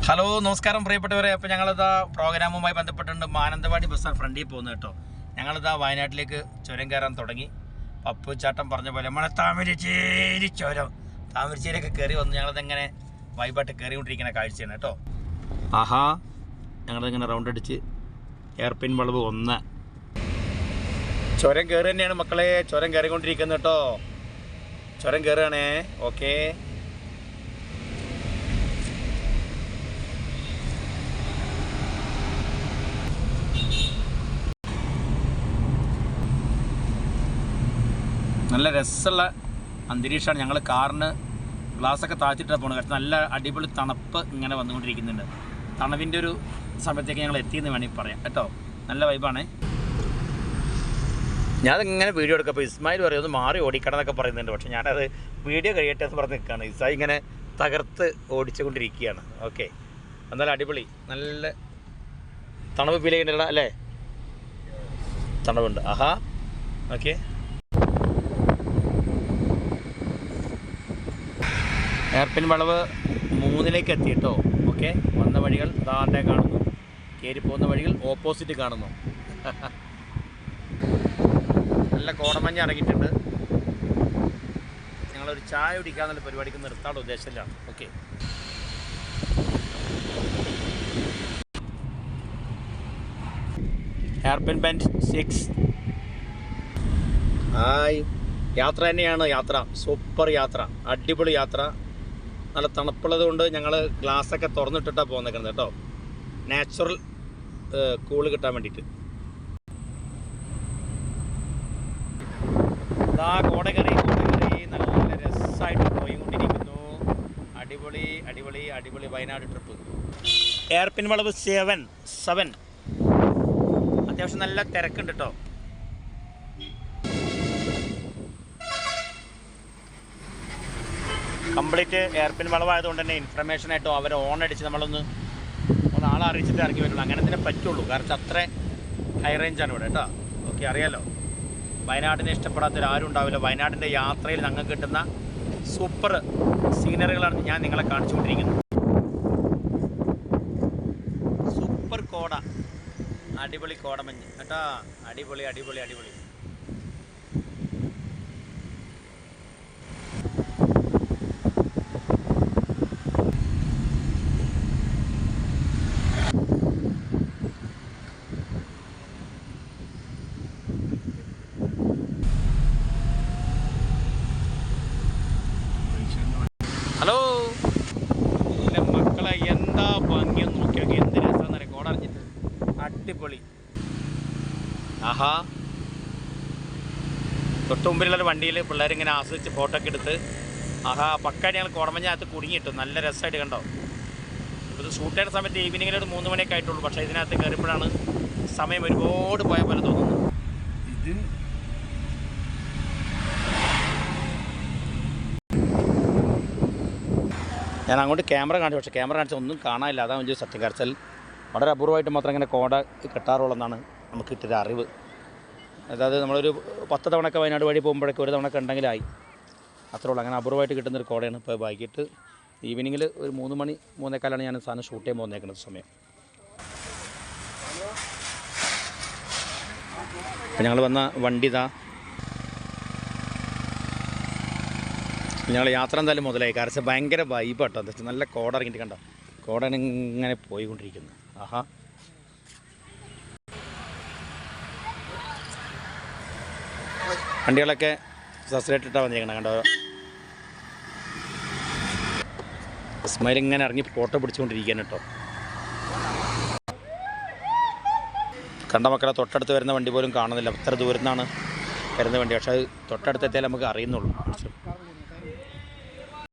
Hello നമസ്കാരം പ്രിയപ്പെട്ടവരെ. അപ്പോൾ ഞങ്ങളിതാ പ്രോഗ്രാമുമായി ബന്ധപ്പെട്ടുണ്ട് മാനന്തവാടി ബസ്സാണ് ഫ്രണ്ടിൽ പോകുന്നത് കേട്ടോ. ഞങ്ങളിതാ വയനാട്ടിലേക്ക് ചുരം കയറാൻ തുടങ്ങി. പപ്പുച്ചാട്ടം പറഞ്ഞ പോലെ നമ്മളെ താമരശ്ശേരി ചുരം, താമരശ്ശേരിയൊക്കെ കയറി വന്നു. ഞങ്ങളിതെങ്ങനെ വൈബായിട്ട് കയറിക്കൊണ്ടിരിക്കുന്ന കാഴ്ചയാണ് കേട്ടോ. ആഹാ, ഞങ്ങളിങ്ങനെ റൗണ്ട് അടിച്ച് എയർപിൻ വളവ് 1 ചുരം കയറി തന്നെയാണ് മക്കളെ. ചുരം കയറിക്കൊണ്ടിരിക്കുന്നത് കേട്ടോ. ചുരം കയറുകയാണേ. ഓക്കേ, നല്ല രസമുള്ള അന്തരീക്ഷമാണ്. ഞങ്ങൾ കാറിന് ഗ്ലാസ്സൊക്കെ താഴ്ത്തിയിട്ടാണ് പോകുന്നത്. കാരണം നല്ല അടിപൊളി തണുപ്പ് ഇങ്ങനെ വന്നുകൊണ്ടിരിക്കുന്നുണ്ട്. തണുവിൻ്റെ ഒരു സമയത്തേക്ക് ഞങ്ങൾ എത്തിയെന്ന് വേണമെങ്കിൽ പറയാം കേട്ടോ. നല്ല വൈബാണ്. ഞാനിങ്ങനെ വീഡിയോ എടുക്കാം. അപ്പോൾ ഇസ്മായിൽ പറയും ഒന്ന് മാറി ഓടിക്കണം എന്നൊക്കെ പറയുന്നുണ്ട്. പക്ഷേ ഞാനത് വീഡിയോ കഴിയട്ടെ എന്ന് പറഞ്ഞ് നിൽക്കുകയാണ്. ഇസായി ഇങ്ങനെ തകർത്ത് ഓടിച്ചുകൊണ്ടിരിക്കുകയാണ്. ഓക്കെ, എന്നാലും അടിപൊളി നല്ല തണുപ്പ് ഫീൽ ചെയ്യുന്നുണ്ടല്ലോ അല്ലേ? തണുപ്പുണ്ട്. ആഹാ, ഓക്കെ. എയർപിൻ വളവ് 3 എത്തി കേട്ടോ. ഓക്കെ, വന്ന വഴികൾ ദാണ്ടെ കാണുന്നു, കയറി പോകുന്ന വഴികൾ ഓപ്പോസിറ്റ് കാണുന്നു. നല്ല കോടമഞ്ഞ് ഇറങ്ങിയിട്ടുണ്ട്. ഞങ്ങളൊരു ചായ കുടിക്കാന്നുള്ള പരിപാടിക്ക് നിർത്താനുള്ള ഉദ്ദേശത്തിലാണ്. Okay, hairpin band 6. ഹായ്, യാത്ര തന്നെയാണ്. യാത്ര സൂപ്പർ യാത്ര, അടിപൊളി യാത്ര. നല്ല തണുപ്പുള്ളത് കൊണ്ട് ഞങ്ങൾ ഗ്ലാസ്സൊക്കെ തുറന്നിട്ടിട്ടാണ് പോകുന്നേക്കുന്നത് കേട്ടോ. നാച്ചുറൽ കൂള് കിട്ടാൻ വേണ്ടിയിട്ട്. ഇതാ കോടകറി നല്ല രസമായിട്ട് പോയിക്കൊണ്ടിരിക്കുന്നു. അടിപൊളി അടിപൊളി അടിപൊളി വയനാട് ട്രിപ്പ്. എയർപിൻ വളവ് 7 അത്യാവശ്യം നല്ല തിരക്കുണ്ട് കേട്ടോ. കംപ്ലീറ്റ് എയർപിൻ വളവായതുകൊണ്ട് തന്നെ ഇൻഫർമേഷനായിട്ടോ അവർ ഓൺ അടിച്ച് നമ്മളൊന്ന് ആളെ അറിയിച്ചിട്ട് ഇറങ്ങി വരുള്ളൂ. അങ്ങനെ തന്നെ പറ്റുള്ളൂ. കാരണം അത്ര ഹൈ റേഞ്ചാണ് ഇവിടെ കേട്ടോ. ഓക്കെ, അറിയാലോ, വയനാടിനെ ഇഷ്ടപ്പെടാത്തൊരാരും ഉണ്ടാവില്ല. വയനാടിൻ്റെ യാത്രയിൽ ഞങ്ങൾക്ക് കിട്ടുന്ന സൂപ്പർ സീനറികളാണ് ഞാൻ നിങ്ങളെ കാണിച്ചുകൊണ്ടിരിക്കുന്നത്. സൂപ്പർ കോട, അടിപൊളി കോടമഞ്ഞ് കേട്ടോ. അടിപൊളി അടിപൊളി അടിപൊളി. ഹലോ എൻ്റെ മക്കളെ, എന്താ ഭംഗിയൊന്ന് നോക്കിയൊക്കെ. എന്ത് രസമെന്ന് അറിയാം കോട അറിഞ്ഞിട്ട്. അടിപൊളി. ആഹാ, തൊട്ട് മുമ്പിലുള്ളൊരു വണ്ടിയിൽ പിള്ളേരിങ്ങനെ ആസ്വദിച്ച് ഫോട്ടോ ഒക്കെ എടുത്ത് ആഹാ പക്കായിട്ട് ഞങ്ങൾ കോടമഞ്ഞകത്ത് കുടുങ്ങിയിട്ടു. നല്ല രസമായിട്ട് കണ്ടോ. ഇത് ഷൂട്ട് ചെയ്യുന്ന സമയത്ത് ഈവനിങ്ങിലൊരു 3 മണിയൊക്കെ ആയിട്ടുള്ളൂ. പക്ഷേ ഇതിനകത്ത് കയറിയപ്പോഴാണ് സമയം ഒരുപാട് പോയ പോലെ തോന്നുന്നു. ഇത് ഞാൻ അങ്ങോട്ട് ക്യാമറ കാണിച്ചു, പക്ഷേ ക്യാമറ കാണിച്ചാൽ ഒന്നും കാണാനില്ല. അതാണ് വലിയ സത്യം. കരച്ചാൽ വളരെ അപൂർവമായിട്ട് മാത്രം ഇങ്ങനെ കോട കെട്ടാറുള്ളതെന്നാണ് നമുക്ക് കിട്ടിയൊരു അറിവ്. അതായത് നമ്മളൊരു 10 തവണയൊക്കെ വയനാട് വഴി പോകുമ്പോഴൊക്കെ ഒരു തവണ ഉണ്ടെങ്കിലായി, അത്രേ ഉള്ളൂ. അങ്ങനെ അപൂർവമായിട്ട് കിട്ടുന്നൊരു കോടയാണ്. ഇപ്പോൾ വൈകിട്ട് ഈവനിങ്ങിൽ ഒരു 3 മണി 3:15 ഞാൻ സാധനം ഷൂട്ട് ചെയ്യാൻ പോകുന്നേക്കുന്നത് സമയം. അപ്പോൾ ഞങ്ങൾ വന്ന വണ്ടി ഇതാ. ഞങ്ങൾ യാത്ര എന്തായാലും മുതലായി. കാരണം ഭയങ്കര വൈബാട്ടോ. എന്താ വെച്ചാൽ നല്ല കോട ഇറങ്ങിയിട്ട് കണ്ടോ. കോടയാണ് ഇങ്ങനെ പോയിക്കൊണ്ടിരിക്കുന്നത്. ആഹാ, വണ്ടികളൊക്കെ സസ്രേറ്റിട്ടാണ് വന്നിരിക്കണം കണ്ടോ. ഇസ്മായിൽ ഇങ്ങനെ ഇറങ്ങി ഫോട്ടോ പിടിച്ചുകൊണ്ടിരിക്കുകയാണ് കേട്ടോ. കണ്ട മക്കളെ, തൊട്ടടുത്ത് വരുന്ന വണ്ടി പോലും കാണുന്നില്ല. അത്ര ദൂരത്തു നിന്നാണ് വരുന്ന വണ്ടി. പക്ഷേ അത് തൊട്ടടുത്തെത്തിയാൽ നമുക്ക് അറിയുന്നുള്ളൂ.